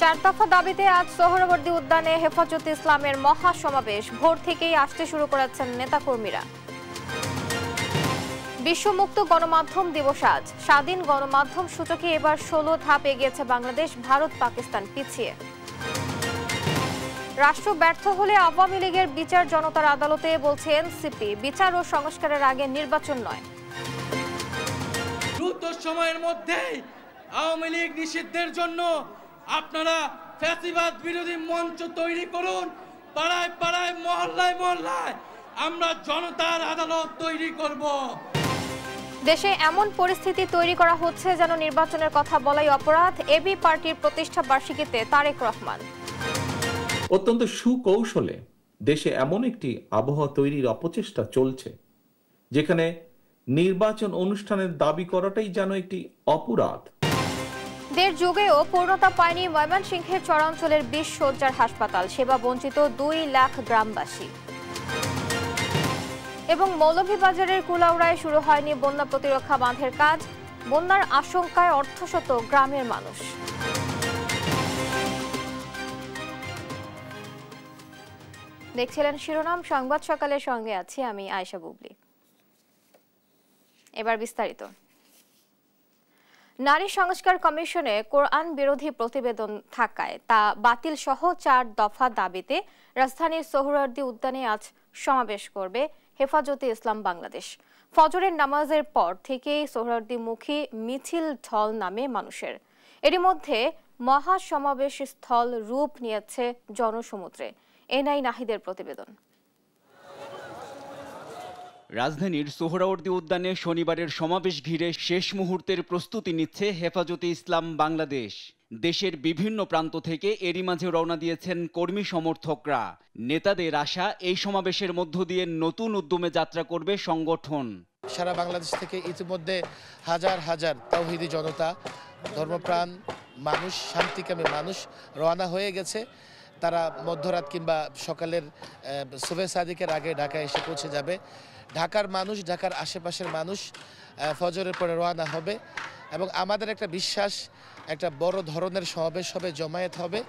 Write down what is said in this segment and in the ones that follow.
চার দফা দাবিতে আজ সোহরাওয়ার্দী উদ্যানে হেফাজতে ইসলামের মহা সমাবেশ। ভোর থেকেই আসতে শুরু করেছেন নেতাকর্মীরা। বিশ্ব মুক্ত গণমাধ্যম দিবস আজ। স্বাধীন গণমাধ্যম সূচকে এবার 16 ধাপ এগিয়েছে বাংলাদেশ, ভারত পাকিস্তান পিছিয়ে। রাষ্ট্র ব্যর্থ হলে আওয়ামী লীগের বিচার জনতার আদালতে, বলছে এনসিপি। বিচার ও সংস্কারের আগে নির্বাচন নয়। দ্রুত সময়ের মধ্যে আওয়ামী লীগ নিষিদ্ধের জন্য আপনারা ফ্যাসিবাদ বিরোধী মঞ্চ তৈরি করুন। পাড়ায় পাড়ায়, মহল্লায় মহল্লায় আমরা জনতার আদালত তৈরি করব। দেশে এমন পরিস্থিতি তৈরি করা হচ্ছে যেন নির্বাচনের কথা বলাই অপরাধ। এবি পার্টির প্রতিষ্ঠা বার্ষিকীতে তারেক রহমান। অত্যন্ত সুকৌশলে দেশে এমন একটি আবহাওয়া তৈরির অপচেষ্টা চলছে যেখানে নির্বাচন অনুষ্ঠানের দাবি করাটাই যেন একটি অপরাধ। দেড় যুগেও পূর্ণতা পায়নি ময়মনসিংহের চরাঞ্চলের 20 শয্যার হাসপাতাল। সেবা বঞ্চিত 2 লাখ গ্রামবাসী। এবং মৌলভীবাজারের কুলাউড়ায় শুরু হয়নি বন্যা প্রতিরক্ষা বাঁধের কাজ। বন্যার আশঙ্কায় অর্ধশত গ্রামের মানুষ। দেখছিলেন শিরোনাম সংবাদ সকালের সঙ্গে আছি আমি আয়েশা বুবলি। এবার বিস্তারিত। নারী সংস্কার কমিশনে কোরআন বিরোধী প্রতিবেদন থাকায় তা বাতিল সহ 4 দফা দাবিতে রাজধানীর সোহরাওয়ার্দী উদ্যানে আজ সমাবেশ করবে হেফাজতে ইসলাম বাংলাদেশ। ফজরের নামাজের পর থেকেই সোহরাওয়ার্দীমুখী মিছিল ঢল নামে মানুষের। এরই মধ্যে মহা সমাবেশ স্থল রূপ নিয়েছে জনসমুদ্রে। এনআই নাহিদের প্রতিবেদন। রাজধানীর সোহরাওয়ার্দী উদ্যানে শনিবারের সমাবেশ ঘিরে শেষ মুহূর্তের প্রস্তুতি নিচ্ছে হেফাজতে ইসলাম বাংলাদেশ। দেশের বিভিন্ন প্রান্ত থেকে এরই মাঝে রওনা দিয়েছেন কর্মী সমর্থকরা। নেতাদের আশা, এই সমাবেশের মধ্য দিয়ে নতুন উদ্যমে যাত্রা করবে সংগঠন। সারা বাংলাদেশ থেকে ইতিমধ্যে হাজার হাজার তাওহীদি জনতা, ধর্মপ্রাণ মানুষ, শান্তিকামী মানুষ রওনা হয়ে গেছে। তারা মধ্যরাত কিংবা সকালের সুবহে সাদিকের আগে ঢাকায় এসে পৌঁছে যাবে। ঢাকার মানুষ, ঢাকার আশেপাশের মানুষ ফজরের পরে রওনা হবে এবং আমাদের একটা বিশ্বাস, একটা বড় ধরনের সমাবেশ হবে, জমায়েত হবে।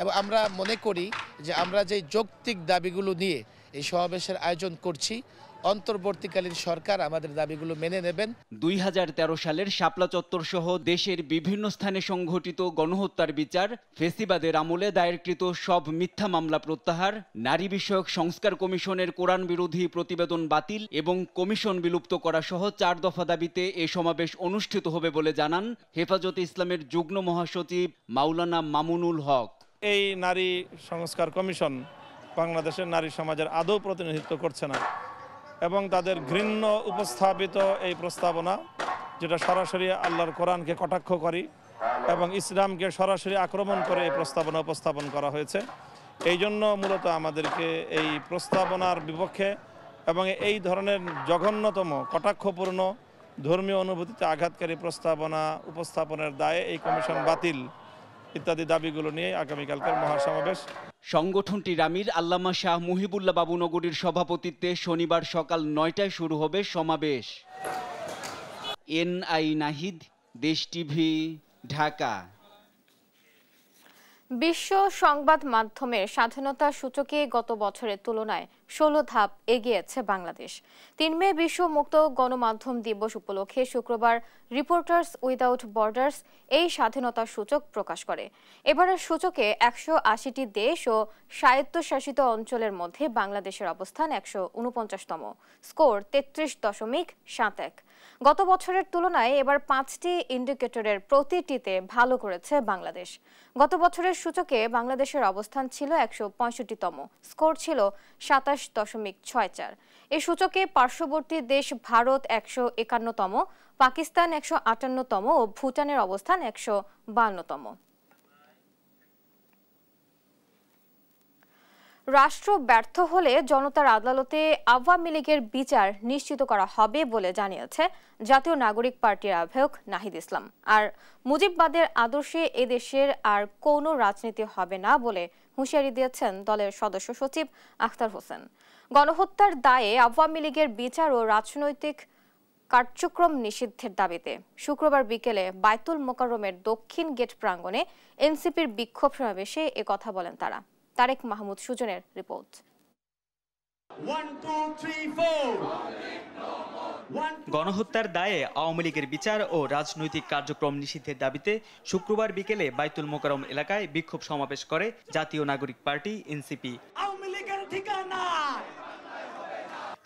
এবং আমরা মনে করি যে আমরা যে যৌক্তিক দাবিগুলো নিয়ে এই সমাবেশের আয়োজন করছি, অন্তর্বর্তীকালীন সরকার আমাদের দাবিগুলো মেনে নেবেন। 2013 সালের শাপলা চত্বর সহ দেশের বিভিন্ন স্থানে সংঘটিত গণহত্যার বিচার, ফেসিবাদের আমলে দায়েরকৃত সব মিথ্যা মামলা প্রত্যাহার, নারী বিষয়ক সংস্কার কমিশনের কোরআন বিরোধী প্রতিবেদন বাতিল এবং কমিশন বিলুপ্ত করা সহ 4 দফা দাবিতে এ সমাবেশ অনুষ্ঠিত হবে বলে জানান হেফাজতে ইসলামের যুগ্ম মহাসচিব মাওলানা মামুনুল হক। এই নারী সংস্কার কমিশন বাংলাদেশের নারী সমাজের আদৌ প্রতিনিধিত্ব করছে না এবং তাদের ঘৃণ্য উপস্থাপিত এই প্রস্তাবনা, যেটা সরাসরি আল্লাহর কোরআনকে কটাক্ষ করি এবং ইসলামকে সরাসরি আক্রমণ করে এই প্রস্তাবনা উপস্থাপন করা হয়েছে। এই জন্য মূলত আমাদেরকে এই প্রস্তাবনার বিপক্ষে এবং এই ধরনের জঘন্যতম কটাক্ষপূর্ণ ধর্মীয় অনুভূতিতে আঘাতকারী প্রস্তাবনা উপস্থাপনের দায়ে এই কমিশন বাতিল ইত্যাদি দাবিগুলো নিয়ে আগামীকালকের মহাসমাবেশ। সংগঠনটির আমির আল্লামা শাহ মুহিবুল্লাহ বাবুনগরীর সভাপতিত্বে শনিবার সকাল 9টায় শুরু হবে সমাবেশ। এনআই নাহিদ, দেশ টিভি, ঢাকা। বিশ্ব সংবাদ মাধ্যমের স্বাধীনতা সূচকে গত বছরের তুলনায় 16 ধাপ এগিয়েছে বাংলাদেশ। 3 মে বিশ্ব মুক্ত গণমাধ্যম দিবস উপলক্ষে শুক্রবার রিপোর্টার্স উইদাউট বর্ডার্স এই স্বাধীনতা সূচক প্রকাশ করে। এবারের সূচকে 180টি দেশ ও স্বায়ত্তশাসিত অঞ্চলের মধ্যে বাংলাদেশের অবস্থান 149তম, স্কোর 33.71। গত বছরের তুলনায় এবার 5টি ইন্ডিকেটরের প্রতিটিতে ভালো করেছে বাংলাদেশ। গত বছরের সূচকে বাংলাদেশের অবস্থান ছিল 165তম, স্কোর ছিল 27.64। এই সূচকে পার্শ্ববর্তী দেশ ভারত 151তম, পাকিস্তান 158তম ও ভুটানের অবস্থান 152তম। রাষ্ট্র ব্যর্থ হলে জনতার আদালতে আওয়ামী লীগের বিচার নিশ্চিত করা হবে বলে জানিয়েছে জাতীয় নাগরিক পার্টির আহ্বায়ক নাহিদ ইসলাম। আর মুজিববাদের আদর্শে এদেশের আর কোনো রাজনীতি হবে না বলে হুঁশিয়ারি দিয়েছেন দলের সদস্য সচিব আখতার হোসেন। গণহত্যার দায়ে আওয়ামী লীগের বিচার ও রাজনৈতিক কার্যক্রম নিষিদ্ধের দাবিতে শুক্রবার বিকেলে বায়তুল মোকাররমের দক্ষিণ গেট প্রাঙ্গণে এনসিপির বিক্ষোভ সমাবেশে একথা বলেন তারা। তারেক মাহমুদ সুজনের রিপোর্ট। গণহত্যার দায়ে আওয়ামী লীগের বিচার ও রাজনৈতিক কার্যক্রম নিষিদ্ধের দাবিতে শুক্রবার বিকেলে বায়তুল মোকাররম এলাকায় বিক্ষোভ সমাবেশ করে জাতীয় নাগরিক পার্টি এনসিপি।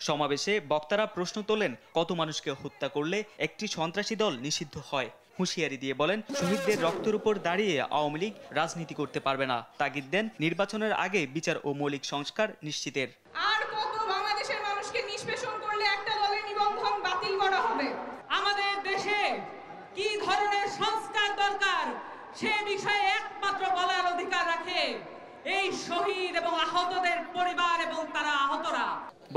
সমাবেশে বক্তারা প্রশ্ন তোলেন, কত মানুষকে হত্যা করলে একটি সন্ত্রাসী দল নিষিদ্ধ হয়? হুঁশিয়ারি দিয়ে বলেন, শহীদদের রক্তের উপর দাঁড়িয়ে আওয়ামী লীগ রাজনীতি করতে পারবে না। তাগিদ দেন নির্বাচনের আগে বিচার ও মৌলিক সংস্কার নিশ্চিতের। আর কত বাংলাদেশের মানুষকে নিষ্পেষণ করলে একটা দলের নিবন্ধন বাতিল করা হবে? আমাদের দেশে কি ধরনের সংস্কার দরকার সে বিষয়ে একমাত্র বলার অধিকার রাখে এই শহীদ এবং আহতদের পরিবার এবং তারা আহতরা।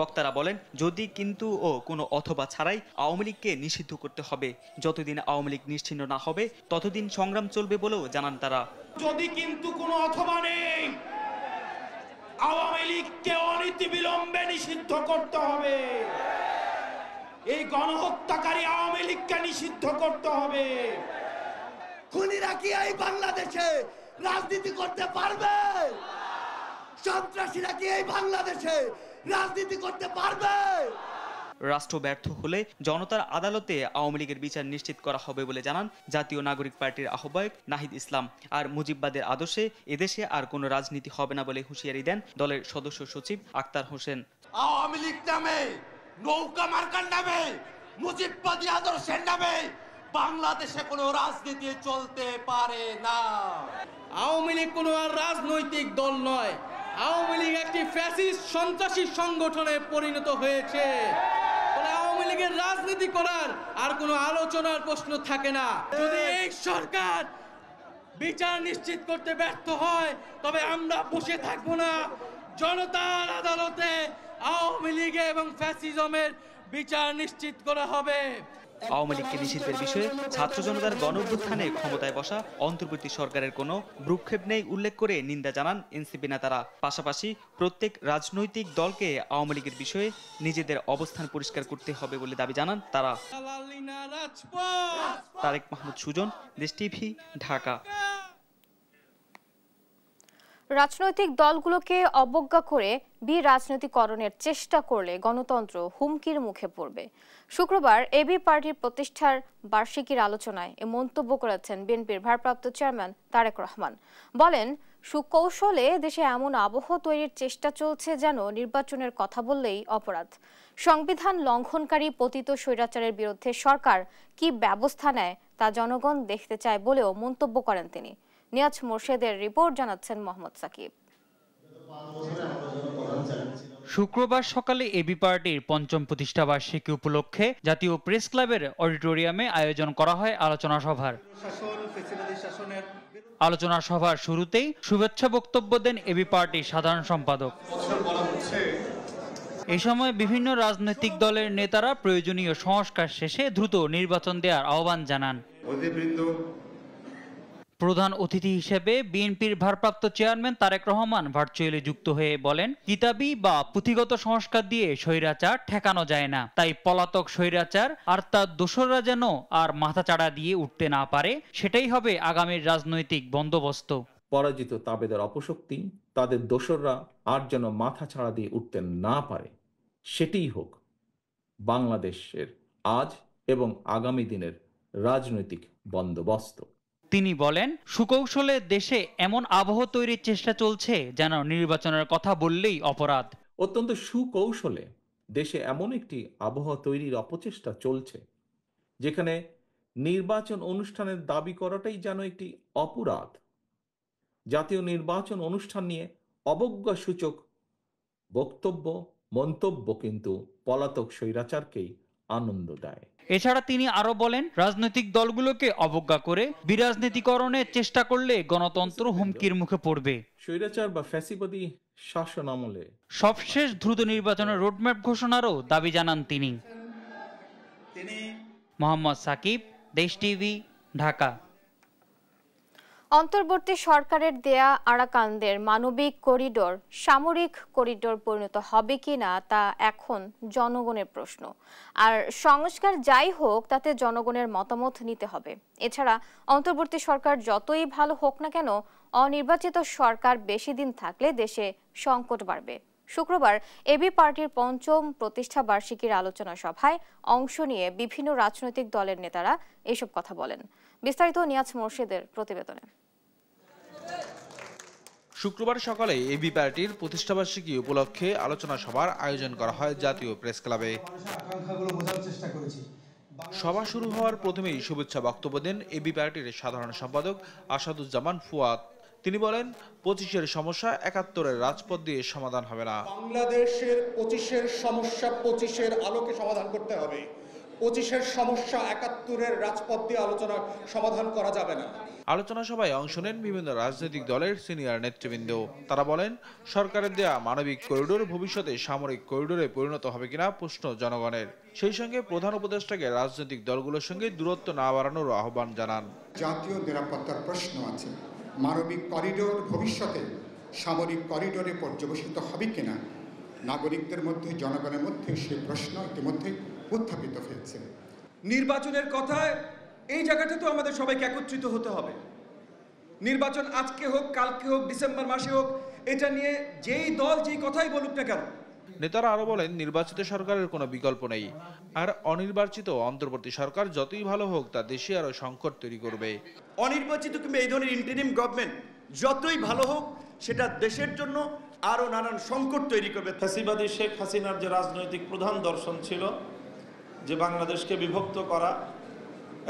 বক্তারা বলেন, যদি কিন্তু ও কোনো অথবা ছাড়াই আওয়ামী লীগকে নিষিদ্ধ করতে হবে। যতদিন আওয়ামী লীগ নিশ্চিহ্ন না হবে ততদিন সংগ্রাম চলবে বলেও জানান তারা। যদি কিন্তু কোনো অথবা নেই, আওয়ামী লীগকে অনতিবিলম্বে নিষিদ্ধ করতে হবে। এই গণহত্যাকারী আওয়ামী লীগকে নিষিদ্ধ করতে হবে। খুনিরা কি এই বাংলাদেশে রাজনীতি করতে পারবে? সন্ত্রাসীরা কি এই বাংলাদেশে রাজনীতি করতে পারবে? রাষ্ট্র ব্যর্থ হলে জনতার আদালতে আওয়ামী লীগের বিচার নিশ্চিত করা হবে বলে জানান জাতীয় নাগরিক পার্টির আহ্বায়ক নাহিদ ইসলাম। আর মুজিববাদের আদর্শে এদেশে আর কোনো রাজনীতি হবে না বলে হুঁশিয়ারি দেন দলের সদস্য সচিব আক্তার হোসেন। আওয়ামী লীগ নামে, নৌকা মার্কার নামে, মুজিববাদী আদর্শের নামে বাংলাদেশে কোনো রাজনীতি চলতে পারে না। আওয়ামী লীগ কোনো আর রাজনৈতিক দল নয়। আওয়ামী লীগ একটি ফ্যাসিস্ট সন্ত্রাসী সংগঠনে পরিণত হয়েছে। আওয়ামী লীগের রাজনীতি করার আর কোনো আলোচনার প্রশ্ন থাকে না। যদি এই সরকার বিচার নিশ্চিত করতে ব্যর্থ হয় তবে আমরা বসে থাকবো না। জনতার আদালতে আওয়ামী লীগ এবং ফ্যাসিজমের বিচার নিশ্চিত করা হবে। আওয়ামী লীগকে নিষিদ্ধের বিষয়ে ছাত্র জনতার গণঅভ্যুত্থানে ক্ষমতায় বসা অন্তর্বর্তী সরকারের কোনো ভ্রুক্ষেপ নেই উল্লেখ করে নিন্দা জানান এনসিপি নেতারা। পাশাপাশি প্রত্যেক রাজনৈতিক দলকে আওয়ামী লীগের বিষয়ে নিজেদের অবস্থান পরিষ্কার করতে হবে বলে দাবি জানান তারা। তারেক মাহমুদ সুজন, দেশ টিভি, ঢাকা। রাজনৈতিক দলগুলোকে অবজ্ঞা করে বিরাজনীতিকরণের চেষ্টা করলে গণতন্ত্র হুমকির মুখে পড়বে। শুক্রবার এবি পার্টির প্রতিষ্ঠার বার্ষিকীর আলোচনায় এ মন্তব্য করেছেন বিএনপির ভারপ্রাপ্ত চেয়ারম্যান তারেক রহমান। বলেন, সুকৌশলে দেশে এমন আবহ তৈরির চেষ্টা চলছে যেন নির্বাচনের কথা বললেই অপরাধ। সংবিধান লঙ্ঘনকারী পতিত স্বৈরাচারের বিরুদ্ধে সরকার কি ব্যবস্থা নেয় তা জনগণ দেখতে চায় বলেও মন্তব্য করেন তিনি। নিয়াজ মোর্শেদের রিপোর্ট জানাচ্ছেন মোহাম্মদ সাকিব। শুক্রবার সকালে এবি পার্টির পঞ্চম প্রতিষ্ঠা বার্ষিকী উপলক্ষে জাতীয় প্রেস ক্লাবের অডিটোরিয়ামে আয়োজন করা হয় আলোচনা সভার। আলোচনা সভার শুরুতেই শুভেচ্ছা বক্তব্য দেন এবি পার্টির সাধারণ সম্পাদক। এই সময় বিভিন্ন রাজনৈতিক দলের নেতারা প্রয়োজনীয় সংস্কার শেষে দ্রুত নির্বাচন দেওয়ার আহ্বান জানান। প্রধান অতিথি হিসেবে বিএনপির ভারপ্রাপ্ত চেয়ারম্যান তারেক রহমান ভার্চুয়ালি যুক্ত হয়ে বলেন, কিতাবি বা পুঁথিগত সংস্কার দিয়ে স্বৈরাচার ঠেকানো যায় না। তাই পলাতক স্বৈরাচার আর তার দোসররা যেন আর মাথাচাড়া দিয়ে উঠতে না পারে, সেটাই হবে আগামীর রাজনৈতিক বন্দোবস্ত। পরাজিত তাবেদার অপশক্তি, তাদের দোসররা আর যেন মাথাচাড়া দিয়ে উঠতে না পারে, সেটিই হোক বাংলাদেশের আজ এবং আগামী দিনের রাজনৈতিক বন্দোবস্ত। তিনি বলেন, সুকৌশলে দেশে এমন আবহ তৈরির চেষ্টা চলছে যেন নির্বাচনের কথা বললেই অপরাধ। অত্যন্ত সুকৌশলে দেশে এমন একটি আবহাওয়া তৈরির অপচেষ্টা চলছে যেখানে নির্বাচন অনুষ্ঠানের দাবি করাটাই যেন একটি অপরাধ। জাতীয় নির্বাচন অনুষ্ঠান নিয়ে অবজ্ঞাসূচক বক্তব্য, মন্তব্য কিন্তু পলাতক স্বৈরাচারকেই আনন্দ দেয়। এছাড়া তিনি আরো বলেন, রাজনৈতিক দলগুলোকে অবজ্ঞা করে বিরাজনীতিকরণের চেষ্টা করলে গণতন্ত্র হুমকির মুখে পড়বে। স্বৈরাচার বা ফ্যাসিবাদী শাসন আমলে সবশেষ দ্রুত নির্বাচনের রোডম্যাপ ঘোষণারও দাবি জানান তিনি। মোহাম্মদ সাকিব, দেশ টিভি, ঢাকা। অন্তর্বর্তী সরকারের দেয়া আরাকানদের মানবিক করিডোর সামরিক করিডোর পরিণত হবে কিনা তা এখন জনগণের প্রশ্ন। আর সংস্কার যাই হোক তাতে জনগণের মতামত নিতে হবে। এছাড়া অন্তর্বর্তী সরকার যতই ভালো হোক না কেন অনির্বাচিত সরকার বেশি দিন থাকলে দেশে সংকট বাড়বে। শুক্রবার এবি পার্টির ৫ম প্রতিষ্ঠা বার্ষিকীর আলোচনা সভায় অংশ নিয়ে বিভিন্ন রাজনৈতিক দলের নেতারা এসব কথা বলেন। বিস্তারিত নিয়াজ মোর্শেদের প্রতিবেদনে। শুক্রবার সকালে এবি পার্টির প্রতিষ্ঠাবার্ষিকী উপলক্ষে আলোচনা সভার আয়োজন করা হয় জাতীয় প্রেস ক্লাবে। সভা শুরু হওয়ার প্রথমেই শুভেচ্ছা বক্তব্য দেন এবি পার্টির সাধারণ সম্পাদক আসাদুজ্জামান ফুয়াদ। তিনি বলেন, ২৫-এর সমস্যা ৭১-এর রাজপথ দিয়ে সমাধান হবে না। বাংলাদেশের ২৫-এর সমস্যা ২৫-এর আলোকে সমাধান করতে হবে। ২৫-এর সমস্যা ৭১-এর রাজপথ দিয়ে আলোচনা সমাধান করা যাবে না। আলোচনা সভায় অংশ নেন বিভিন্ন রাজনৈতিক দলের সিনিয়র নেতৃবৃন্দ। তারা বলেন, সরকারের দেয়া মানবিক করিডোর ভবিষ্যতে সামরিক করিডোরে পরিণত হবে কিনা প্রশ্ন জনগণের। সেই সঙ্গে প্রধান উপদেষ্টাকে রাজনৈতিক দলগুলোর সঙ্গে দূরত্ব না বাড়ানোর আহ্বান জানান। জাতীয় নিরাপত্তার প্রশ্ন আছে, মানবিক করিডোর ভবিষ্যতে সামরিক করিডোরে পর্যবেসিত হবে কিনা নাগরিকদের মধ্যে, জনগণের মধ্যে সেই প্রশ্ন ইতিমধ্যে উত্থাপিত হয়েছে। নির্বাচনের কথায় এই জায়গাটা তো আমাদের সবাইকে একত্রিত হতে হবে। নির্বাচন আজকে হোক, কালকে হোক, ডিসেম্বর মাসে হোক, এটা নিয়ে যেই দল যেই কথাই বলুক না কেন। নেতারা আরো বলেন, নির্বাচিত সরকারের কোনো বিকল্প নেই, আর অনির্বাচিত অন্তর্বর্তী সরকার যতই ভালো হোক তা দেশে আরো সংকট তৈরি করবে। অনির্বাচিত কিংবা এই ধরনের ইন্টারিম গভর্নমেন্ট যতই ভালো হোক সেটা দেশের জন্য আরো নানান সংকট তৈরি করবে। ফ্যাসিবাদী শেখ হাসিনার যে রাজনৈতিক প্রধান দর্শন ছিল যে বাংলাদেশকে বিভক্ত করা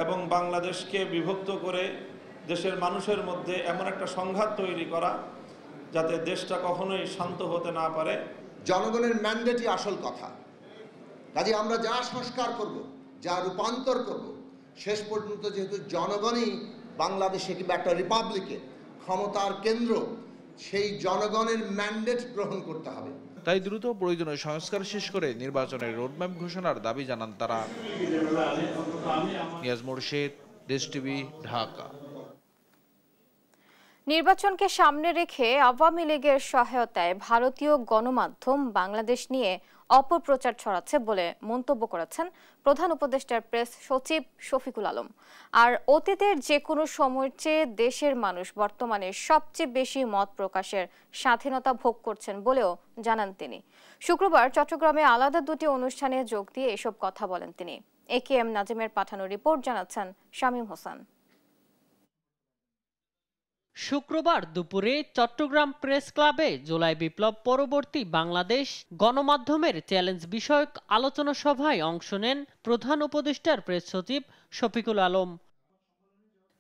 এবং বাংলাদেশকে বিভক্ত করে দেশের মানুষের মধ্যে এমন একটা সংঘাত তৈরি করা যাতে দেশটা কখনোই শান্ত হতে না পারে। জনগণের ম্যান্ডেটই আসল কথা। কাজে আমরা যা সংস্কার করব, যা রূপান্তর করব, শেষ পর্যন্ত যেহেতু জনগণই বাংলাদেশে কিংবা একটা রিপাবলিকে ক্ষমতার কেন্দ্র, সেই জনগণের ম্যান্ডেট গ্রহণ করতে হবে। তাই দ্রুত প্রয়োজনীয় সংস্কার শেষ করে নির্বাচনের রোডম্যাপ ঘোষণার দাবি জানান তারা। নিয়াজ মোর্শেদ, দেশ টিভি, ঢাকা। নির্বাচনকে সামনে রেখে আওয়ামী লীগের সহায়তায় ভারতীয় গণমাধ্যম বাংলাদেশ নিয়ে অপপ্রচার ছড়াচ্ছে বলে মন্তব্য করেছেন প্রধান উপদেষ্টার প্রেস সচিব শফিকুল আলম। আর অতীতের যে কোনো সময়ের চেয়ে দেশের মানুষ বর্তমানে সবচেয়ে বেশি মত প্রকাশের স্বাধীনতা ভোগ করছেন বলেও জানান তিনি। শুক্রবার চট্টগ্রামে আলাদা দুটি অনুষ্ঠানে যোগ দিয়ে এসব কথা বলেন তিনি। AKM নাজিমের পাঠানো রিপোর্ট জানাচ্ছেন শামীম হোসেন। শুক্রবার দুপুরে চট্টগ্রাম প্রেস ক্লাবে জুলাই বিপ্লব পরবর্তী বাংলাদেশ গণমাধ্যমের চ্যালেঞ্জ বিষয়ক আলোচনা সভায় অংশ নেন প্রধান উপদেষ্টার প্রেস সচিব শফিকুল আলম।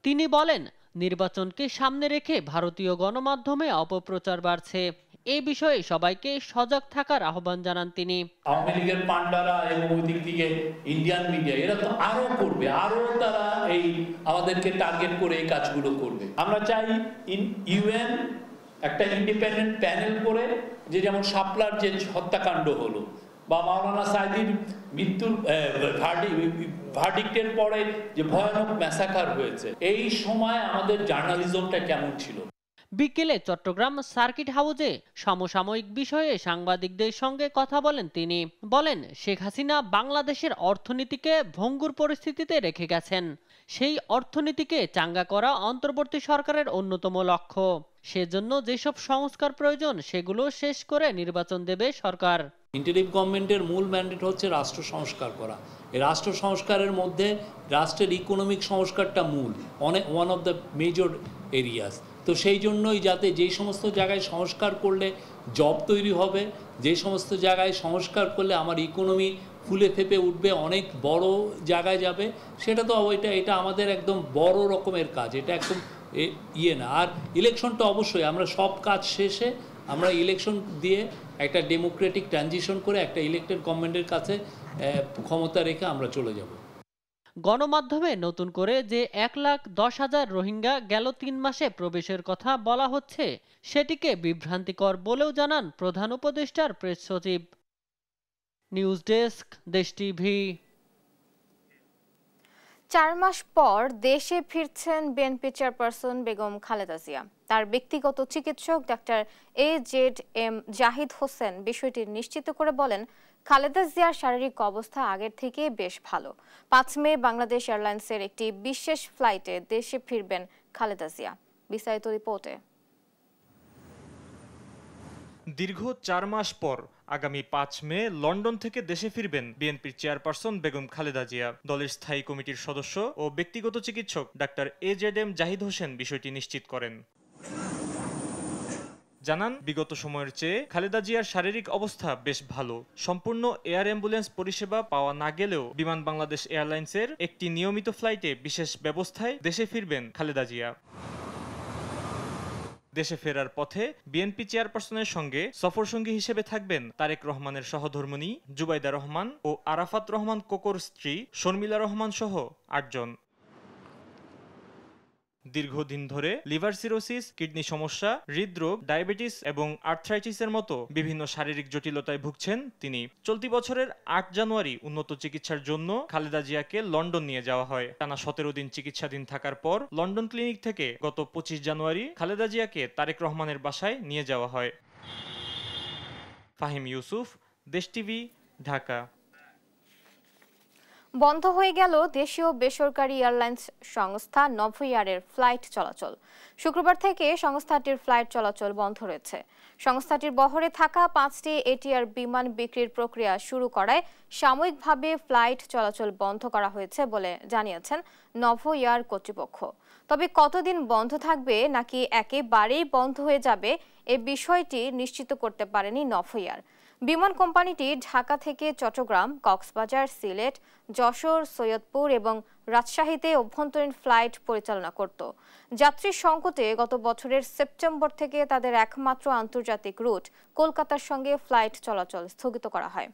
তিনি বলেন, নির্বাচনকে সামনে রেখে ভারতীয় গণমাধ্যমে অপপ্রচার বাড়ছে। এই বিষয়ে সবাইকে সজাগ থাকার আহ্বান জানান তিনি। আওয়ামী লীগের পান্ডারা এবং ওই দিক থেকে ইন্ডিয়ান মিডিয়া এরা তো আরো করবে, আরো তারা এই আমাদেরকে টার্গেট করে এই কাজগুলো করবে। আমরা চাই ইউএন একটা ইন্ডিপেন্ডেন্ট প্যানেল করে, যে যেমন শাপলার যে হত্যাকাণ্ড হলো বা মাওলানা সাইদির মৃত্যুর ভার্ডিক্টের পরে যে ভয়ানক ম্যাসাকার হয়েছে, এই সময় আমাদের জার্নালিজমটা কেমন ছিল। বিকেলে চট্টগ্রাম সার্কিট হাউসে সমসাময়িক বিষয়ে সাংবাদিকদের সঙ্গে কথা বলেন তিনি। বলেন, শেখ হাসিনা বাংলাদেশের অর্থনীতিকে ভঙ্গুর পরিস্থিতিতে রেখে গেছেন। সেই অর্থনীতিকে চাঙ্গা করা অন্তর্বর্তী সরকারের অন্যতম লক্ষ্য। সেজন্য যেসব সংস্কার প্রয়োজন সেগুলো শেষ করে নির্বাচন দেবে সরকার। ইন্টারিম গভর্নমেন্টের মূল ম্যান্ডেট হচ্ছে রাষ্ট্র সংস্কার করা। এই রাষ্ট্র সংস্কারের মধ্যে রাষ্ট্রের ইকোনমিক সংস্কারটা মূল, one of the major areas. তো সেই জন্যই যাতে যেই সমস্ত জায়গায় সংস্কার করলে জব তৈরি হবে, যে সমস্ত জায়গায় সংস্কার করলে আমার ইকোনমি ফুলে ফেপে উঠবে, অনেক বড় জায়গায় যাবে, সেটা তো এটা আমাদের একদম বড় রকমের কাজ। এটা একদম না। আর ইলেকশনটা অবশ্যই আমরা সব কাজ শেষে আমরা ইলেকশন দিয়ে একটা ডেমোক্রেটিক ট্রানজিশন করে একটা ইলেক্টেড গভর্নমেন্টের কাছে ক্ষমতা রেখে আমরা চলে যাব। গণমাধ্যমে নতুন করে যে 1,10,000 রোহিঙ্গা গেল 3 মাসে প্রবেশের কথা বলা হচ্ছে, সেটিকে বিভ্রান্তিকর বলেও জানান প্রধান উপদেষ্টার প্রেস সচিব। নিউজ ডেস্ক, দেশ টিভি। 4 মাস পর দেশে ফিরছেন বিএনপি চেয়ারপারসন বেগম খালেদা জিয়া। তার ব্যক্তিগত চিকিৎসক ডাক্তার AZM জাহিদ হোসেন বিষয়টি নিশ্চিত করে বলেন, খালেদা জিয়ার শারীরিক অবস্থা আগের থেকে বেশ ভালো। 5 মে বাংলাদেশ এয়ারলাইন্সের একটি বিশেষ ফ্লাইটে দেশে ফিরবেন খালেদা জিয়া। বিস্তারিত রিপোর্টে। দীর্ঘ 4 মাস পর আগামী 5 মে লন্ডন থেকে দেশে ফিরবেন বিএনপির চেয়ারপারসন বেগম খালেদা জিয়া। দলের স্থায়ী কমিটির সদস্য ও ব্যক্তিগত চিকিৎসক ডাক্তার AZM জাহিদ হোসেন বিষয়টি নিশ্চিত করেন। জানান, বিগত সময়ের চেয়ে খালেদা জিয়ার শারীরিক অবস্থা বেশ ভালো। সম্পূর্ণ এয়ার অ্যাম্বুলেন্স পরিষেবা পাওয়া না গেলেও বিমান বাংলাদেশ এয়ারলাইন্সের একটি নিয়মিত ফ্লাইটে বিশেষ ব্যবস্থায় দেশে ফিরবেন খালেদা জিয়া। দেশে ফেরার পথে বিএনপি চেয়ারপারসনের সঙ্গে সফরসঙ্গী হিসেবে থাকবেন তারেক রহমানের সহধর্মিণী জুবাইদা রহমান ও আরাফাত রহমান কোকোর স্ত্রী শর্মিলা রহমান সহ 8 জন। দীর্ঘদিন ধরে লিভার সিরোসিস, কিডনি সমস্যা, হৃদরোগ, ডায়াবেটিস এবং আর্থ্রাইটিসের মতো বিভিন্ন শারীরিক জটিলতায় ভুগছেন তিনি। চলতি বছরের 8 জানুয়ারি উন্নত চিকিৎসার জন্য খালেদা জিয়াকে লন্ডন নিয়ে যাওয়া হয়। টানা 17 দিন চিকিৎসাধীন থাকার পর লন্ডন ক্লিনিক থেকে গত 25 জানুয়ারি খালেদা জিয়াকে তারেক রহমানের বাসায় নিয়ে যাওয়া হয়। ফাহিম ইউসুফ, দেশ টিভি, ঢাকা। বন্ধ হয়ে গেল দেশীয় বেসরকারি এয়ারলাইন্স সংস্থা নভোএয়ারের ফ্লাইট চলাচল। শুক্রবার থেকে সংস্থাটির ফ্লাইট চলাচল বন্ধ রয়েছে। সংস্থাটির বহরে থাকা 5টি এটিআর বিমান বিক্রির প্রক্রিয়া শুরু করায় সাময়িকভাবে ফ্লাইট চলাচল বন্ধ করা হয়েছে বলে জানিয়েছেন নভোএয়ার কর্তৃপক্ষ। তবে কতদিন বন্ধ থাকবে নাকি একেবারেই বন্ধ হয়ে যাবে এ বিষয়টি নিশ্চিত করতে পারেনি নভোএয়ার। বিমান কোম্পানিটি ঢাকা থেকে চট্টগ্রাম, কক্সবাজার, সিলেট, যশোর, সৈয়দপুর এবং রাজশাহীতে অভ্যন্তরীণ ফ্লাইট পরিচালনা করত। যাত্রী সংকটে গত বছরের সেপ্টেম্বর থেকে তাদের একমাত্র আন্তর্জাতিক রুট কলকাতার সঙ্গে ফ্লাইট চলাচল স্থগিত করা হয়।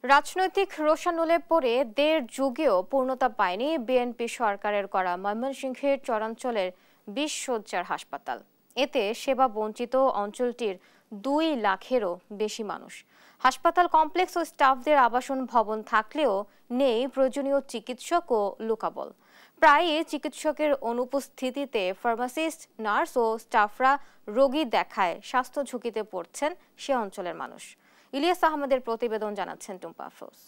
রাজনৈতিক রোষানলে পড়ে 1.5 যুগেও পূর্ণতা পায়নি বিএনপি সরকারের করা ময়মনসিংহের চরাঞ্চলের 20 শয্যার হাসপাতাল। এতে সেবা বঞ্চিত অঞ্চলটির 2 লাখেরও বেশি মানুষ। হাসপাতাল কমপ্লেক্স ও স্টাফদের আবাসন ভবন থাকলেও নেই প্রয়োজনীয় চিকিৎসক ও লোকাবল। প্রায়ই চিকিৎসকের অনুপস্থিতিতে ফার্মাসিস্ট, নার্স ও স্টাফরা রোগী দেখায় স্বাস্থ্য ঝুঁকিতে পড়ছেন সে অঞ্চলের মানুষ। ইলিয়াস আহমেদের প্রতিবেদন জানাচ্ছেন টুম্পা আফরোজ।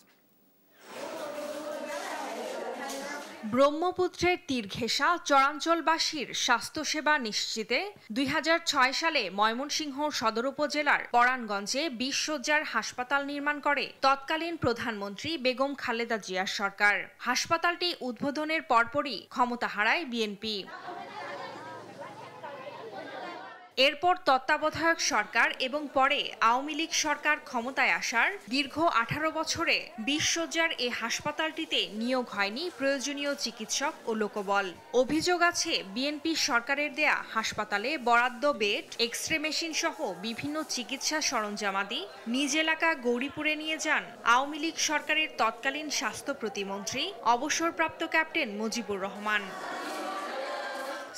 ব্রহ্মপুত্রের তীর ঘেঁষা চরাঞ্চলবাসীর স্বাস্থ্যসেবা নিশ্চিতে 2006 সালে ময়মনসিংহ সদর উপজেলার পরাণগঞ্জে 20 শয্যার হাসপাতাল নির্মাণ করে তৎকালীন প্রধানমন্ত্রী বেগম খালেদা জিয়ার সরকার। হাসপাতালটি উদ্বোধনের পরপরই ক্ষমতা হারায় বিএনপি। এরপর তত্ত্বাবধায়ক সরকার এবং পরে আওয়ামী লীগ সরকার ক্ষমতায় আসার দীর্ঘ 18 বছরে 20 শয্যার এ হাসপাতালটিতে নিয়োগ হয়নি প্রয়োজনীয় চিকিৎসক ও লোকবল। অভিযোগ আছে বিএনপি সরকারের দেয়া হাসপাতালে বরাদ্দ বেড, এক্স-রে মেশিন সহ বিভিন্ন চিকিৎসা সরঞ্জামাদি নিজ এলাকা গৌরীপুরে নিয়ে যান আওয়ামী লীগ সরকারের তৎকালীন স্বাস্থ্য প্রতিমন্ত্রী অবসরপ্রাপ্ত ক্যাপ্টেন মুজিবুর রহমান।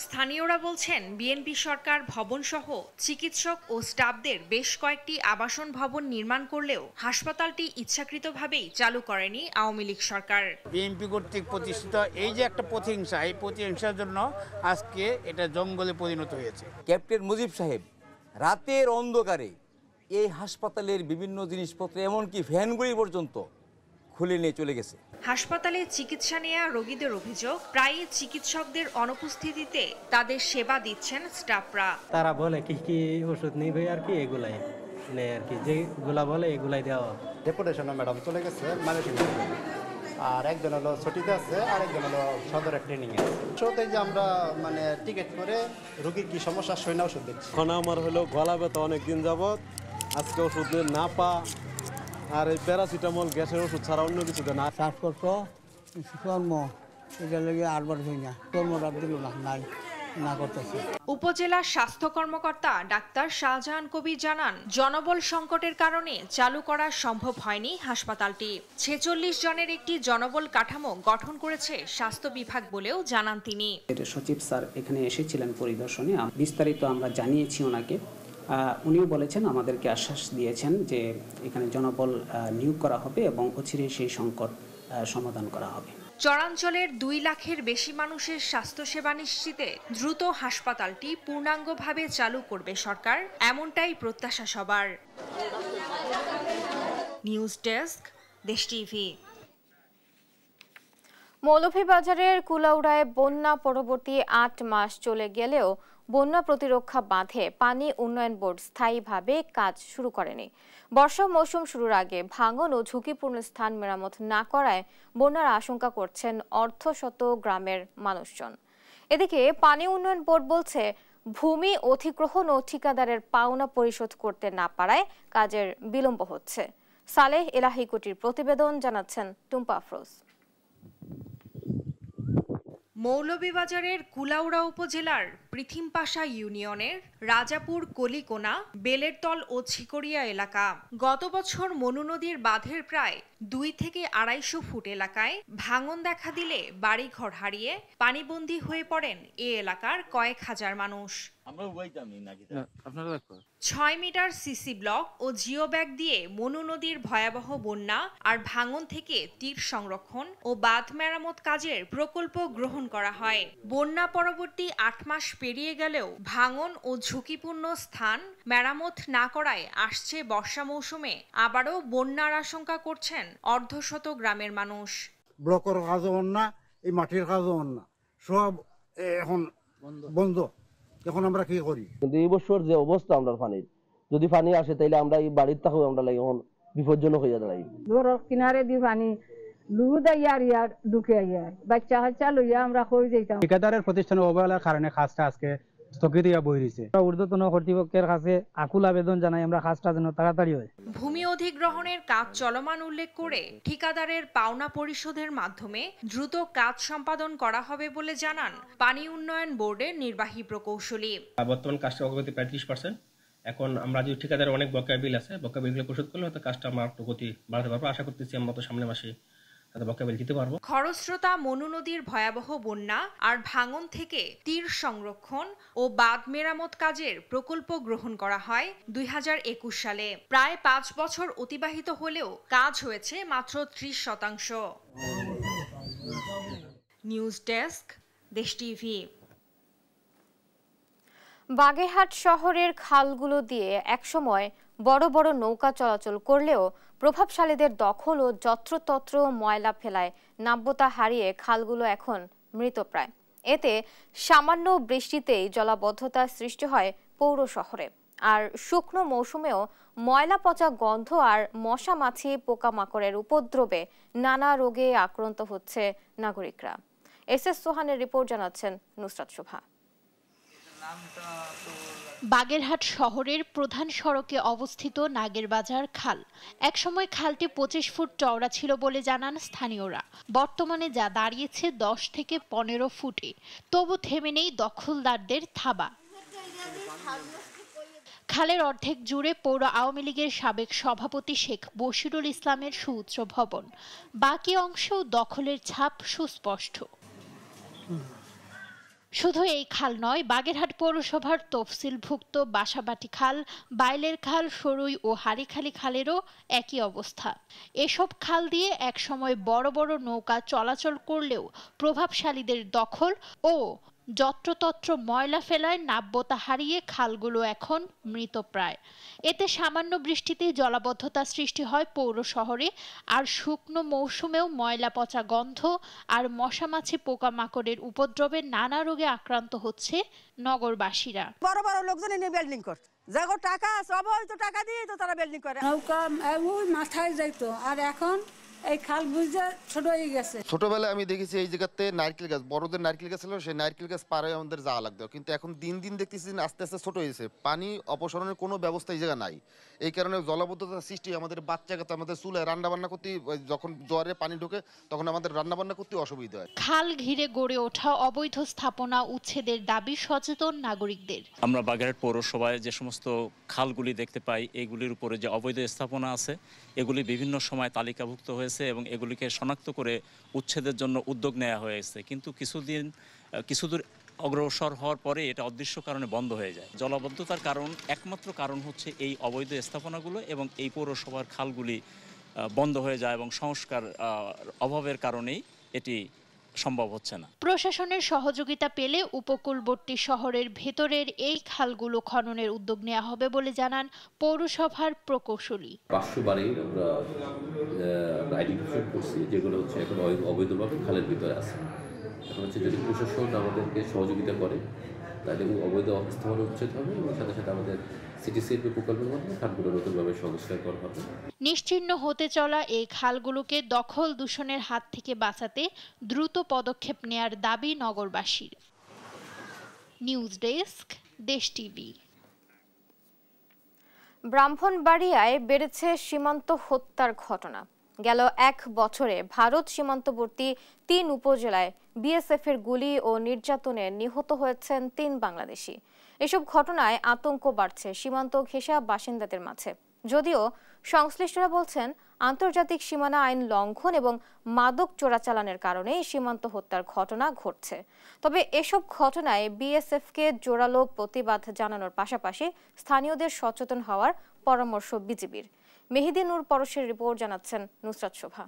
স্থানীয়রা বলছেন বিএনপি সরকার ভবনসহ চিকিৎসক ও স্টাফদের বেশ কয়েকটি আবাসন ভবন নির্মাণ করলেও হাসপাতালটি ইচ্ছাকৃতভাবেই চালু করেনি আওয়ামী লীগ সরকার। বিএনপি কর্তৃক প্রতিষ্ঠিত এই যে একটা প্রতিহিংসা, এই প্রতিহিংসার জন্য আজকে এটা জঙ্গলে পরিণত হয়েছে। ক্যাপ্টেন মুজিব সাহেব রাতের অন্ধকারে এই হাসপাতালের বিভিন্ন জিনিসপত্র এমনকি ভ্যানগুলি পর্যন্ত খুলে নিয়ে চলে গেছে। হাসপাতালে চিকিৎসা নেওয়া রোগীদের অভিযোগ, প্রায়ই চিকিৎসকদের অনুপস্থিতিতে তাদের সেবা দিচ্ছেন স্টাফরা। তারা বলে কি কি ওষুধ নিবে আর কি এগুলাই নেই আর কি, যেগুলা বলে এগুলাই দেওয়া। ডেপুটেশনে ম্যাডাম চলে গেছে ম্যানেজমেন্ট, আর একজন হলো ছুটিতে আছে আর একজন হলো সদরে ট্রেনিং এ। শুরুতে যে আমরা মানে টিকিট করে রোগীর কি সমস্যা শুনে না ওষুধ দিচ্ছি। এখন আমার হলো গলা ব্যথা অনেক দিন যাবত, আজকে ওষুধ না পা আর এই প্যারাসিটামল গ্যাসের ওষুধ ছাড়া অন্য কিছু দেয় না। শ্বাসকষ্ট কর্ম এটা লেগে আরবার হই না, কর্মটা দিল না নাই না করতেছে। উপজেলা স্বাস্থ্য কর্মকর্তা ডাক্তার শাহজাহান কবির জানান, জনবল সংকটের কারণে চালু করা সম্ভব হয়নি হাসপাতালটি। 46 জনের একটি জনবল কাঠামো গঠন করেছে স্বাস্থ্য বিভাগ বলেও জানান তিনি। সচিব স্যার এখানে এসেছিলেন পরিদর্শনে, বিস্তারিত আমরা জানিয়েছি ওনাকে। উনিও বলেছেন, আমাদেরকে আশ্বাস দিয়েছেন যে এখানে জনবল নিয়োগ করা হবে এবং অচিরেই সেই সংকট সমাধান করা হবে। চরাঞ্চলের 2 লাখের বেশি মানুষের স্বাস্থ্যসেবা নিশ্চিতে দ্রুত হাসপাতালটি পূর্ণাঙ্গভাবে চালু করবে সরকার, এমনটাই প্রত্যাশা সবার। নিউজ ডেস্ক, দেশ টিভি। মৌলভীবাজারের কুলাউড়ায় বন্যা পরবর্তী 8 মাস চলে গেলেও বন্যা প্রতিরক্ষা বাঁধে পানি উন্নয়ন বোর্ড স্থায়ীভাবে কাজ শুরু করেনি। বর্ষা মৌসুম শুরুর আগে ভাঙন ও ঝুঁকিপূর্ণ স্থান মেরামত না করায় বন্যার আশঙ্কা করছেন অর্ধশত গ্রামের মানুষজন। এদিকে পানি উন্নয়ন বোর্ড বলছে, ভূমি অধিগ্রহণ ও ঠিকাদারের পাওনা পরিশোধ করতে না পারায় কাজের বিলম্ব হচ্ছে। সালেহ এলাহিকুটির প্রতিবেদন, জানাচ্ছেন টুম্পা আফরোজ। মৌলভীবাজারের কুলাউড়া উপজেলার পৃথিমপাশা ইউনিয়নের রাজাপুর কলিকোনা, বেলেরতল ও ছিকরিয়া এলাকা। গত বছর মনু নদীর বাঁধের প্রায় 2 থেকে 250 ফুট এলাকায় ভাঙন দেখা দিলে বাড়িঘর হারিয়ে পানিবন্দী হয়ে পড়েন এ এলাকার কয়েক হাজার মানুষ। 6 মিটার সিসি ব্লক ও জিও ব্যাগ দিয়ে মনু নদীর ভয়াবহ বন্যা আর ভাঙন থেকে তীর সংরক্ষণ ও বাঁধ মেরামত কাজের প্রকল্প গ্রহণ করা হয়। বন্যা পরবর্তী 8 মাস পেরিয়ে গেলেও ভাঙন ও ঝুঁকিপূর্ণ স্থান মেরামত না করায় আসছে বর্ষা মৌসুমে আবারও বন্যার আশঙ্কা করছেন অর্ধশত গ্রামের মানুষ। ব্লকের কাজও না, এই মাটির কাজও না, সব এখন বন্ধ। এখন আমরা কি করি? কিন্তু এই বছর যে অবস্থা আমরা পানির, যদি পানি আসে তাইলে আমরা এই বাড়ির থাকবো, আমরা লাগে এখন বিপজ্জনক হয়ে দাঁড়াই। ধরো কিনারে দি পানি লুহুদা ইয়ার ঢুকে বাচ্চা হাচ্চা লইয়া আমরা হয়ে যাইতাম। ঠিকাদারের প্রতিষ্ঠানের অবহেলার কারণে কাজটা আজকে স্থগিত হইয়া বই রয়েছে। ঊর্ধ্বতন কর্তৃপক্ষের কাছে আকুল আবেদন জানাই আমরা কাজটা যেন তাড়াতাড়ি হয়। ভূমি অধিগ্রহণের কাজ চলমান উল্লেখ করে ঠিকাদারের পাওনা পরিশোধের মাধ্যমে দ্রুত কাজ সম্পাদন করা হবে বলে জানান পানি উন্নয়ন বোর্ডের নির্বাহী প্রকৌশলী। বর্তমান কাজটা অগ্রগতি প্রায় 30%। এখন আমরা যে ঠিকাদারের অনেক বকেয়া বিল আছে, বকেয়া বিলগুলো পরিশোধ করলে হয়তো কাজটা আমরা একটু গতি বাড়াতে পারবো। আশা করতেছি আমরা তো সামনের মাসে খরস্রোতা মনু নদীর ভয়াবহ বন্যা আর ভাঙন থেকে তীর সংরক্ষণ ও বাঁধ মেরামত কাজের প্রকল্প গ্রহণ করা হয় 2021 সালে। প্রায় 5 বছর অতিবাহিত হলেও কাজ হয়েছে মাত্র 30%। নিউজ ডেস্ক, দেশ টিভি। বাগেরহাট শহরের খালগুলো দিয়ে একসময় বড় বড় নৌকা চলাচল করলেও প্রভাবশালীদের দখল ও যত্রতত্র ময়লা ফেলায় নাব্যতা হারিয়ে খালগুলো এখন মৃতপ্রায়। এতে সামান্য বৃষ্টিতেই জলাবদ্ধতা সৃষ্টি হয় পৌর শহরে। আর শুকনো মৌসুমেও ময়লা পচা গন্ধ আর মশা মাছি পোকামাকড়ের উপদ্রবে নানা রোগে আক্রান্ত হচ্ছে নাগরিকরা। এস সোহানের রিপোর্ট, জানাচ্ছেন নুসরাত শোভা। বাগেরহাট শহরের প্রধান সড়কে অবস্থিত নাগেরবাজার খাল। একসময় খালটি 25 ফুট চওড়া ছিল বলে জানান স্থানীয়রা। বর্তমানে যা দাঁড়িয়েছে 10 থেকে 15 ফুটে। তবু থেমে নেই দখলদারদের থাবা। খালের অর্ধেক জুড়ে পৌর আওয়ামী লীগের সাবেক সভাপতি শেখ বশিরুল ইসলামের সুউচ্চ ভবন। বাকি অংশেও দখলের ছাপ সুস্পষ্ট। শুধু এই খাল নয়, বাগেরহাট পৌরসভার তফসিলভুক্ত বাসাবাটি খাল, বাইলের খাল, সরুই ও হারিখালি খালেরও একই অবস্থা। এসব খাল দিয়ে একসময় বড় বড় নৌকা চলাচল করলেও প্রভাবশালীদের দখল ও যত্রতত্র ময়লা ফেলায় নাব্যতা হারিয়ে খালগুলো এখন মৃতপ্রায়। এতে সামান্য বৃষ্টিতেই জলাবদ্ধতা সৃষ্টি হয় পৌর শহরে। আর শুকনো মৌসুমেও ময়লা পচা গন্ধ আর মশামাছি পোকামাকড়ের উপদ্রবে নানা রোগে আক্রান্ত হচ্ছে নগরবাসীরা। বড় বড় লোকজন এনে বিল্ডিং করছে, যাগো টাকা সব হয়তো টাকা দিয়ে তো তারা বিল্ডিং করে। নৌকা ওই মাথায় যাইতো, আর এখন এই খাল বুঝে ছোট হয়ে গেছে। ছোটবেলায় আমি দেখেছি এই জায়গাতে নারকেল গাছ, বড়দের নারকেল গাছ ছিল, সেই নারকেল গাছ পারে আমাদের যাওয়া লাগতো। কিন্তু এখন দিন দিন দেখতেছি আস্তে আস্তে ছোট হয়েছে। পানি অপসারণের কোনো ব্যবস্থা এই জায়গা নাই। এই কারণে জলাবদ্ধতার সৃষ্টি। আমাদের বাচ্চা কাচ্চা আমাদের চুলায় রান্নাবান্না করতে, যখন জোয়ারে পানি ঢোকে তখন আমাদের রান্নাবান্না করতে অসুবিধা হয়। খাল ঘিরে গড়ে ওঠা অবৈধ স্থাপনা উচ্ছেদের দাবি সচেতন নাগরিকদের। আমরা বাগেরহাট পৌরসভায় যে সমস্ত খালগুলি দেখতে পাই, এগুলির উপরে যে অবৈধ স্থাপনা আছে এগুলি বিভিন্ন সময় তালিকাভুক্ত হয়েছে এবং এগুলিকে শনাক্ত করে উচ্ছেদের জন্য উদ্যোগ নেওয়া হয়েছে। কিন্তু কিছুদূর অগ্রসর হওয়ার পরে এটা অদৃশ্য কারণে বন্ধ হয়ে যায়। জলাবদ্ধতার কারণ একমাত্র কারণ হচ্ছে এই অবৈধ স্থাপনাগুলো এবং এই পৌরসভার খালগুলি বন্ধ হয়ে যায় এবং সংস্কার অভাবের কারণেই এটি সম্ভব হচ্ছে না। প্রশাসনের সহযোগিতা পেলে উপকূলবর্তী শহরের ভেতরের এই খালগুলো খননের উদ্যোগ নেওয়া হবে বলে জানান পৌরসভার প্রকৌশলী। 500 বাড়ি আমরা আইডেন্টিফাই করছি যেগুলো হচ্ছে এখন অবৈধভাবে খালের ভিতরে আছে। এখন হচ্ছে যদি প্রশাসন আমাদেরকে সহযোগিতা করে তাহলে অবৈধ স্থাপনা উচ্ছেদ হবে এবং সাথে সাথে আমাদের সিটিসিএলপি প্রকল্পের মাধ্যমে খালগুলো নতুনভাবে সংস্কার করা হবে। নিশ্চিহ্ন হতে চলা এই খালগুলোকে দখল দূষণের হাত থেকে বাঁচাতে দ্রুত পদক্ষেপ নেয়ার দাবি নগরবাসীর। নিউজ ডেস্ক, দেশ টিভি। ব্রাহ্মণবাড়িয়ায় বেড়েছে সীমান্ত হত্যার ঘটনা। গেল 1 বছরে ভারত সীমান্তবর্তী 3 উপজেলায় বিএসএফের গুলি ও নির্যাতনে নিহত হয়েছেন 3 বাংলাদেশি। এসব ঘটনায় আতঙ্ক বাড়ছে সীমান্ত ঘেঁষা বাসিন্দাদের মাঝে। যদিও সংশ্লিষ্টরা বলছেন আন্তর্জাতিক সীমানা আইন লঙ্ঘন এবং মাদক চোরাচালানের কারণে সীমান্ত হত্যার ঘটনা ঘটছে। তবে এসব ঘটনায় বিএসএফকে জোরালো প্রতিবাদ জানানোর পাশাপাশি স্থানীয়দের সচেতন হওয়ার পরামর্শ বিজিবির। মেহেদী নূর পরশের রিপোর্ট জানাচ্ছেন নুসরাত শোভা।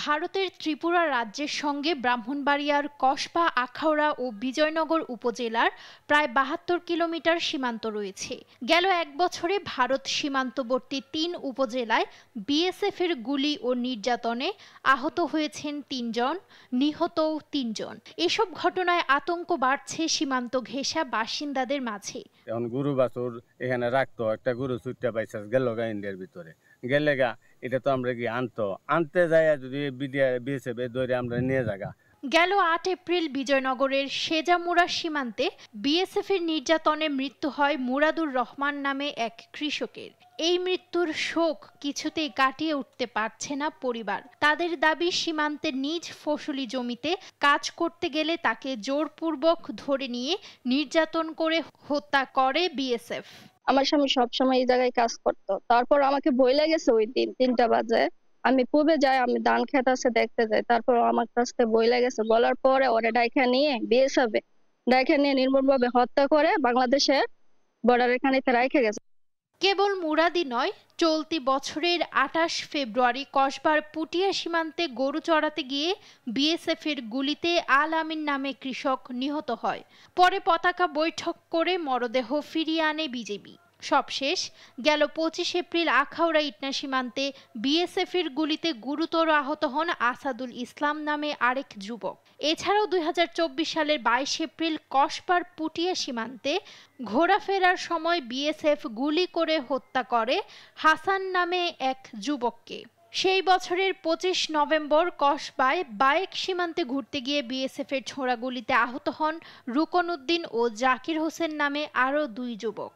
ভারতের ত্রিপুরা রাজ্যের সঙ্গে ব্রাহ্মণবাড়িয়ার কসবা, আখাউড়া ও বিজয়নগর উপজেলার প্রায় 72 কিলোমিটার সীমান্ত রয়েছে। গেল 1 বছরে ভারত সীমান্তবর্তী 3 উপজেলায় বিএসএফের গুলি ও নির্যাতনে আহত হয়েছেন 3 জন, নিহতও 3 জন। এসব ঘটনায় আতঙ্ক বাড়ছে সীমান্ত ঘেঁষা বাসিন্দাদের মাঝে। এখন গরু বাছুর এখানে রাখতো, একটা গরু ছুটতে পাইছে গেল গা ইন্ডিয়ার ভিতরে গেলে গা, এটা তো আমরা কি আনতে যাই যদি বিএসএফ ধরে আমরা নিয়ে যাগা। গেল 8 এপ্রিল বিজয়নগরের সেজামুড়া সীমান্তে বিএসএফের নির্যাতনে মৃত্যু হয় মুরাদুর রহমান নামে এক কৃষকের। এই মৃত্যুর শোক কিছুতেই কাটিয়ে উঠতে পারছে না পরিবার। তাদের দাবি সীমান্তের নিজ ফসলি জমিতে কাজ করতে গেলে তাকে জোরপূর্বক ধরে নিয়ে নির্যাতন করে হত্যা করে বিএসএফ। আমার স্বামী সবসময় এই জায়গায় কাজ করতো, তারপর আমাকে ভয় লেগেছে ওই দিন 3টা বাজে আমি পূবে যাই, আমি ধান খেত আছে দেখতে যাই, তারপর আমার কাছ থেকে বই লেগেছে। বলার পরে ওরে ডাইখা নিয়ে বিএসএফ নির্মমভাবে হত্যা করে বাংলাদেশের বর্ডারের খানিতে রেখে গেছে। কেবল মুরাদি নয়, চলতি বছরের 28 ফেব্রুয়ারি কসবার পুটিয়া সীমান্তে গরু চড়াতে গিয়ে বিএসএফ এর গুলিতে আল আমিন নামে কৃষক নিহত হয়। পরে পতাকা বৈঠক করে মরদেহ ফিরিয়ে আনে বিজেপি। সবশেষ গেল 25 এপ্রিল আখাউড়া ইটনা সীমান্তে বিএসএফ এর গুলিতে গুরুতর আহত হন আসাদুল ইসলাম নামে আরেক যুবক। এছাড়াও 2024 সালের 22 এপ্রিল কসবার পুটিয়া সীমান্তে ঘোরাফেরার সময় বিএসএফ গুলি করে হত্যা করে হাসান নামে এক যুবককে। সেই বছরের 25 নভেম্বর কসবায় বায়েক সীমান্তে ঘুরতে গিয়ে বিএসএফ এর ছোড়া গুলিতে আহত হন রুকন উদ্দিন ও জাকির হোসেন নামে আরও 2 যুবক।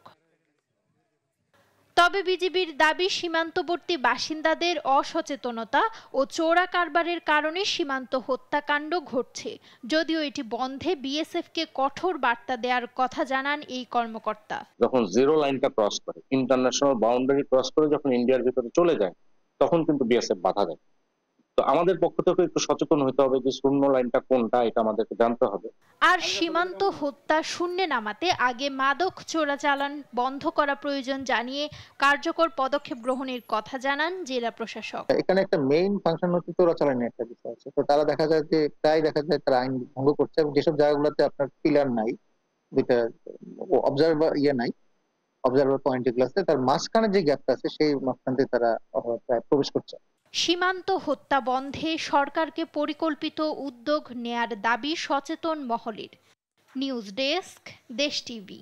তবে বিজিবির দাবি সীমান্তবর্তী বাসিন্দাদের অসচেতনতা ও চোরা কারবারের কারণে সীমান্ত হত্যাকাণ্ড ঘটছে। যদিও এটি বন্ধে বিএসএফকে কঠোর বার্তা দেওয়ার কথা জানান এই কর্মকর্তা। যখন জিরো লাইনটা ক্রস করে, ইন্টারন্যাশনাল বাউন্ডারি ক্রস করে যখন ইন্ডিয়ার ভিতরে চলে যায়, তখন কিন্তু বিএসএফ বাধা দেয়। তো আমাদের পক্ষ থেকে একটু সচেতন হতে হবে যে শূন্য লাইনটা কোনটা, এটা আমাদেরকে জানতে হবে। আর সীমান্ত হত্যা শূন্যে নামাতে আগে মাদক চোরাচালান বন্ধ করা প্রয়োজন জানিয়ে কার্যকর পদক্ষেপ গ্রহণের কথা জানান জেলা প্রশাসক। এখানে একটা মেইন ফাংশন হচ্ছে চোরাচালানের একটা বিষয় আছে। তো তারা দেখা যায় যে প্রায় দেখা যায় তারা আইন ভঙ্গ করছে, এবং যেসব জায়গাগুলোতে আপনার পিলার নাই, যেটা অবজারভার নাই, অবজারভার পয়েন্ট যেগুলো আছে তার মাঝখানে যে গ্যাপটা আছে সেই মাঝখানে তারা প্রবেশ করছে। সীমান্ত হত্যা বন্ধে সরকারকে পরিকল্পিত উদ্যোগ নেয়ার দাবি সচেতন মহলের। নিউজ ডেস্ক, দেশ টিভি।